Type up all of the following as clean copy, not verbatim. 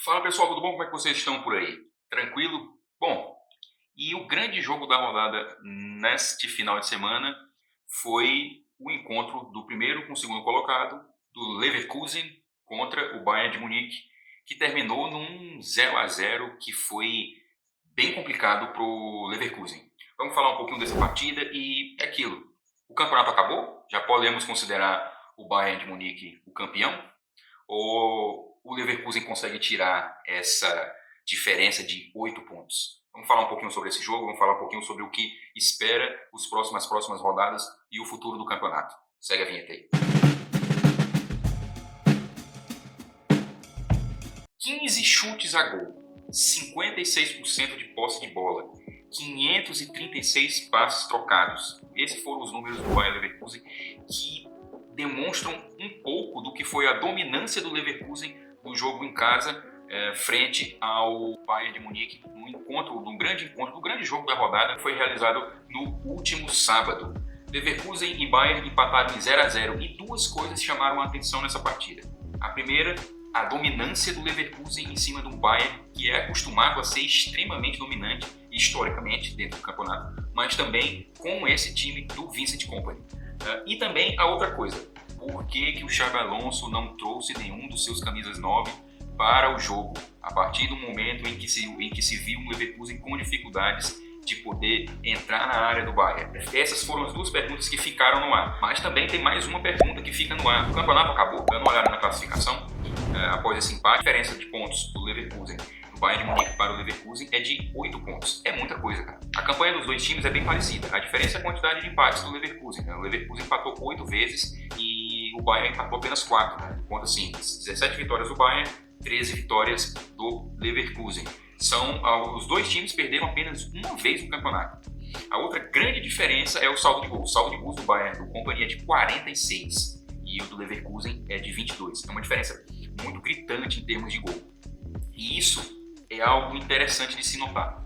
Fala pessoal, tudo bom? Como é que vocês estão por aí? Tranquilo? Bom, e o grande jogo da rodada neste final de semana foi o encontro do primeiro com o segundo colocado, do Leverkusen contra o Bayern de Munique, que terminou num 0-0 que foi bem complicado para o Leverkusen. Vamos falar um pouquinho dessa partida e é aquilo. O campeonato acabou? Já podemos considerar o Bayern de Munique o campeão? Ou o Leverkusen consegue tirar essa diferença de 8 pontos? Vamos falar um pouquinho sobre esse jogo, vamos falar um pouquinho sobre o que espera as próximas rodadas e o futuro do campeonato. Segue a vinheta aí. 15 chutes a gol, 56% de posse de bola, 536 passes trocados. Esses foram os números do Bayer Leverkusen que demonstram um pouco do que foi a dominância do Leverkusen no jogo em casa frente ao Bayern de Munique no grande jogo da rodada que foi realizado no último sábado. Leverkusen e Bayern empataram em 0-0 e duas coisas chamaram a atenção nessa partida. A primeira, a dominância do Leverkusen em cima do Bayern, que é acostumado a ser extremamente dominante historicamente dentro do campeonato, mas também com esse time do Vincent Kompany. E também a outra coisa, por que o Xabi Alonso não trouxe nenhum dos seus camisas 9 para o jogo, a partir do momento em que se viu um Leverkusen com dificuldades de poder entrar na área do Bayern? Essas foram as duas perguntas que ficaram no ar, mas também tem mais uma pergunta que fica no ar. O campeonato acabou, dando uma olhada na classificação, após esse empate, a diferença de pontos do Leverkusen do Bayern de Munique para o Leverkusen é de 8 pontos. É muita coisa, cara. A campanha dos dois times é bem parecida. A diferença é a quantidade de empates do Leverkusen. O Leverkusen empatou 8 vezes e o Bayern empatou apenas 4. Enquanto assim, 17 vitórias do Bayern, 13 vitórias do Leverkusen. Os dois times perderam apenas uma vez no campeonato. A outra grande diferença é o saldo de gols. O saldo de gols do Bayern, do Kompany, é de 46 e o do Leverkusen é de 22. É uma diferença muito gritante em termos de gol. E isso é algo interessante de se notar.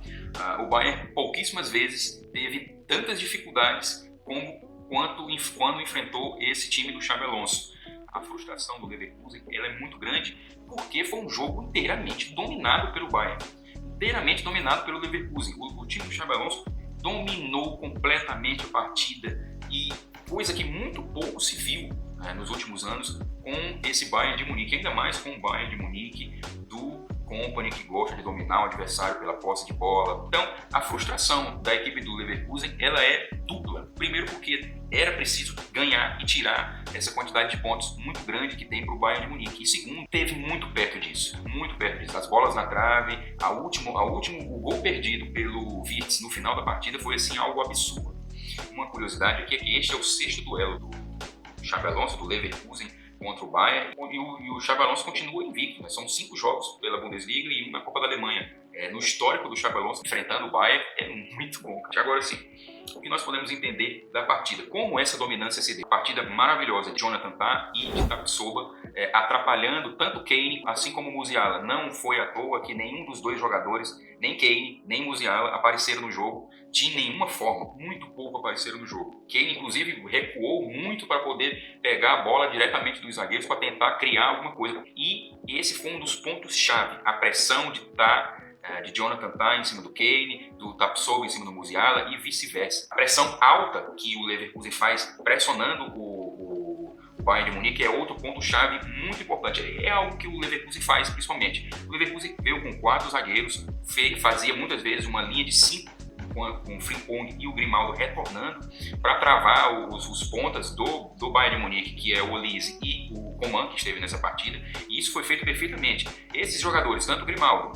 O Bayern pouquíssimas vezes teve tantas dificuldades quando enfrentou esse time do Xabi Alonso. A frustração do Leverkusen ela é muito grande porque foi um jogo inteiramente dominado pelo Bayern, inteiramente dominado pelo Leverkusen. O time do Xabi Alonso dominou completamente a partida e coisa que muito pouco se viu nos últimos anos com esse Bayern de Munique, ainda mais com o Bayern de Munique do Kompany, que gosta de dominar o adversário pela posse de bola. Então, a frustração da equipe do Leverkusen ela é dupla. Primeiro porque era preciso ganhar e tirar essa quantidade de pontos muito grande que tem para o Bayern de Munique. E segundo, teve muito perto disso. As bolas na trave, o gol perdido pelo Wirtz no final da partida foi assim algo absurdo. Uma curiosidade aqui é que este é o 6º duelo do Xabi Alonso, do Leverkusen, contra o Bayern, e o Xabi Alonso continua invicto, né? São 5 jogos pela Bundesliga e 1 na Copa da Alemanha. No histórico do Xabi Alonso enfrentando o Bayern é muito bom. Agora sim, o que nós podemos entender da partida? Como essa dominância se deu? Partida maravilhosa de Jonathan Tah e de Tapsoba, atrapalhando tanto Kane assim como Musiala. Não foi à toa que nenhum dos dois jogadores, nem Kane nem Musiala, apareceram no jogo de nenhuma forma. Muito pouco apareceram no jogo. Kane, inclusive, recuou muito para poder pegar a bola diretamente dos zagueiros para tentar criar alguma coisa. E esse foi um dos pontos-chave. A pressão de Jonathan Tah em cima do Kane, do Tapsoba em cima do Musiala e vice-versa. A pressão alta que o Leverkusen faz pressionando o Bayern de Munique é outro ponto-chave muito importante. É algo que o Leverkusen faz principalmente. O Leverkusen veio com 4 zagueiros, fazia muitas vezes uma linha de 5 com o Frimpong e o Grimaldo retornando para travar os pontas do Bayern de Munique, que é o Olise e o Coman, que esteve nessa partida, e isso foi feito perfeitamente. Esses jogadores, tanto o Grimaldo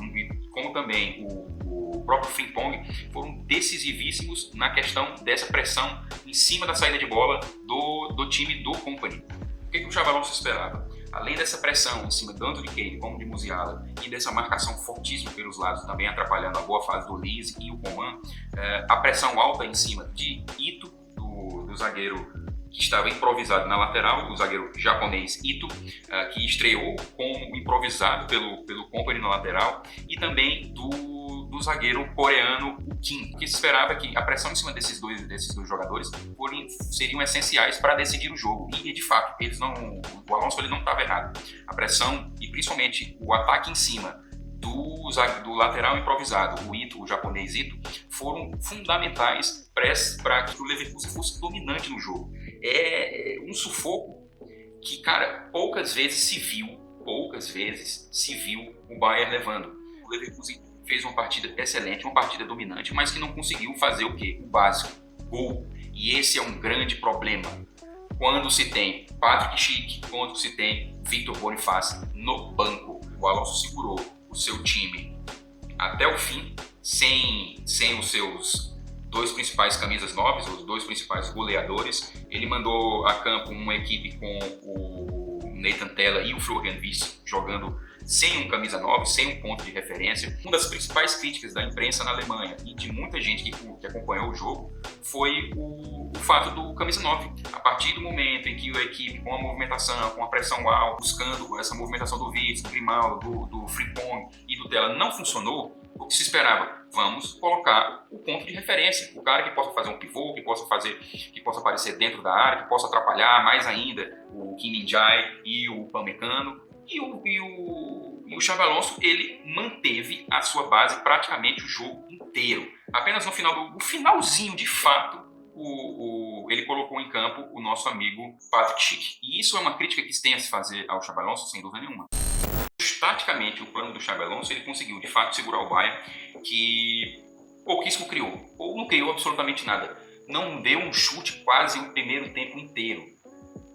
como também o próprio Frimpong, foram decisivíssimos na questão dessa pressão em cima da saída de bola do time do Kompany. O que o Xabi Alonso esperava? Além dessa pressão em cima tanto de Kane como de Musiala e dessa marcação fortíssima pelos lados, também atrapalhando a boa fase do Olise e o Coman, a pressão alta em cima de Ito, do zagueiro que estava improvisado na lateral, o zagueiro japonês Ito, que estreou como improvisado pelo Kompany na lateral, e também do zagueiro coreano, o Kim, que se esperava que a pressão em cima desses dois jogadores seriam essenciais para decidir o jogo. E, de fato, o Alonso ele não estava errado. A pressão, e principalmente o ataque em cima do lateral improvisado, o Ito, o japonês Ito, foram fundamentais para que o Leverkusen fosse dominante no jogo. É um sufoco que, cara, poucas vezes se viu o Bayern levando. O Leverkusen fez uma partida excelente, uma partida dominante, mas que não conseguiu fazer o quê? O básico, gol. E esse é um grande problema. Quando se tem Patrick Schick, quando se tem Victor Boniface no banco. O Alonso segurou o seu time até o fim, sem os seus dois principais camisas 9, os dois principais goleadores. Ele mandou a campo uma equipe com o Nathan Tella e o Florian Wirtz jogando sem um camisa 9, sem um ponto de referência. Uma das principais críticas da imprensa na Alemanha e de muita gente que acompanhou o jogo foi o fato do camisa 9. A partir do momento em que a equipe, com a movimentação, com a pressão alta, buscando essa movimentação do Wirtz, do Grimaldo, do Frimpong e do Tella não funcionou, o que se esperava? Vamos colocar o ponto de referência, o cara que possa fazer um pivô, que possa aparecer dentro da área, que possa atrapalhar mais ainda o Kim Min-jae e o Upamecano. E o Xabi Alonso, ele manteve a sua base praticamente o jogo inteiro. Apenas no finalzinho, de fato, ele colocou em campo o nosso amigo Patrick Schick. E isso é uma crítica que se tem a se fazer ao Xabi Alonso, sem dúvida nenhuma. Taticamente, o plano do Xabi Alonso, ele conseguiu, de fato, segurar o Bayern, que pouquíssimo criou, ou não criou absolutamente nada. Não deu um chute quase o primeiro tempo inteiro.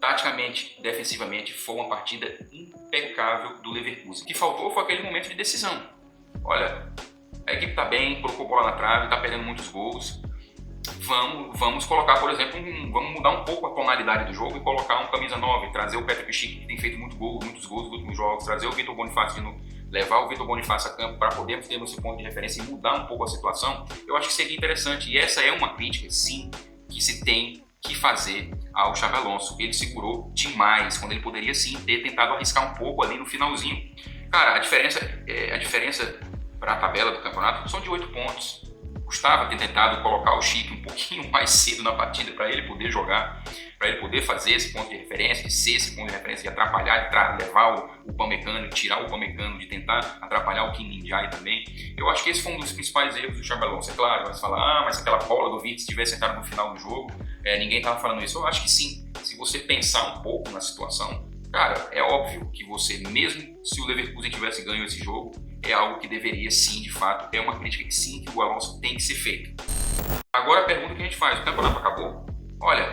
Taticamente, defensivamente, foi uma partida impecável do Leverkusen. O que faltou foi aquele momento de decisão. Olha, a equipe está bem, colocou bola na trave, está perdendo muitos gols. Vamos colocar, por exemplo, vamos mudar um pouco a tonalidade do jogo e colocar um camisa 9, trazer o Patrick Schick, que tem feito muitos gols nos últimos jogos, trazer o Victor Boniface de novo, levar o Victor Boniface a campo para podermos ter esse ponto de referência e mudar um pouco a situação. Eu acho que seria interessante, e essa é uma crítica, sim, que se tem que fazer ao Xabi Alonso. Ele segurou demais, quando ele poderia sim ter tentado arriscar um pouco ali no finalzinho. Cara, a diferença para a tabela do campeonato são de 8 pontos. Custava ter tentado colocar o Schick um pouquinho mais cedo na partida para ele poder jogar, para ele poder fazer esse ponto de referência, de ser esse ponto de referência, de atrapalhar, de levar o Upamecano, tirar o Upamecano, de tentar atrapalhar o Kim Min-jae também. Eu acho que esse foi um dos principais erros do Xabi Alonso. É claro, vai se falar, mas se aquela bola do Wirtz tivesse entrado no final do jogo, ninguém estava falando isso. Eu acho que sim. Se você pensar um pouco na situação, cara, é óbvio que você, mesmo se o Leverkusen tivesse ganho esse jogo, é algo que deveria sim, de fato, é uma crítica que sim, que o Alonso tem que ser feito. Agora a pergunta que a gente faz, o campeonato acabou? Olha,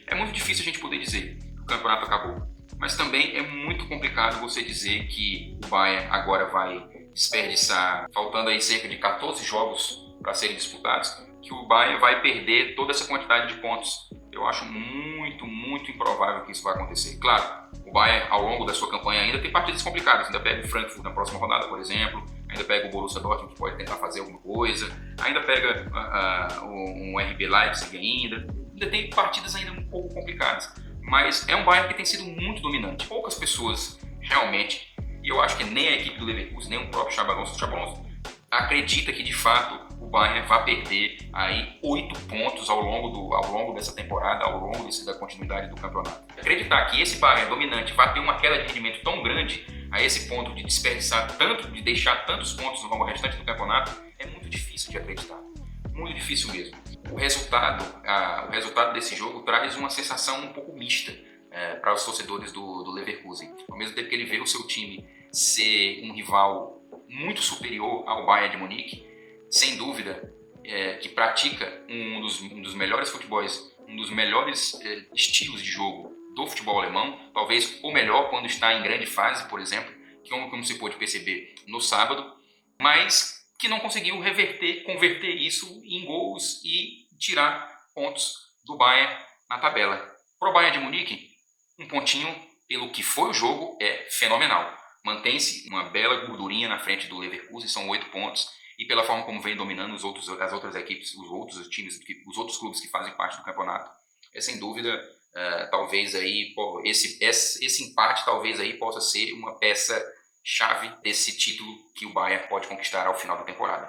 é muito difícil a gente poder dizer que o campeonato acabou, mas também é muito complicado você dizer que o Bayern agora vai desperdiçar, faltando aí cerca de 14 jogos para serem disputados, que o Bayern vai perder toda essa quantidade de pontos. Eu acho muito, muito improvável que isso vai acontecer. Claro, o Bayern, ao longo da sua campanha, ainda tem partidas complicadas. Ainda pega o Frankfurt na próxima rodada, por exemplo. Ainda pega o Borussia Dortmund, que pode tentar fazer alguma coisa. Ainda pega um RB Leipzig ainda. Ainda tem partidas ainda um pouco complicadas. Mas é um Bayern que tem sido muito dominante. Poucas pessoas, realmente, e eu acho que nem a equipe do Leverkusen, nem o próprio Xabi Alonso acredita que, de fato, o Bayern vai perder aí 8 pontos ao longo dessa temporada, ao longo da continuidade do campeonato. Acreditar que esse Bayern dominante vai ter uma queda de rendimento tão grande a esse ponto de desperdiçar tanto, de deixar tantos pontos no restante do campeonato, é muito difícil de acreditar. Muito difícil mesmo. O resultado desse jogo traz uma sensação um pouco mista para os torcedores do Leverkusen. Ao mesmo tempo que ele vê o seu time ser um rival muito superior ao Bayern de Munique, sem dúvida, que pratica um dos melhores futebols, um dos melhores estilos de jogo do futebol alemão, talvez o melhor quando está em grande fase, por exemplo, como se pôde perceber no sábado, mas que não conseguiu converter isso em gols e tirar pontos do Bayern na tabela. Para o Bayern de Munique, um pontinho, pelo que foi o jogo, é fenomenal. Mantém-se uma bela gordurinha na frente do Leverkusen, são 8 pontos, e pela forma como vem dominando as outras equipes, os outros clubes que fazem parte do campeonato, sem dúvida, talvez aí esse empate talvez aí possa ser uma peça chave desse título que o Bayern pode conquistar ao final da temporada.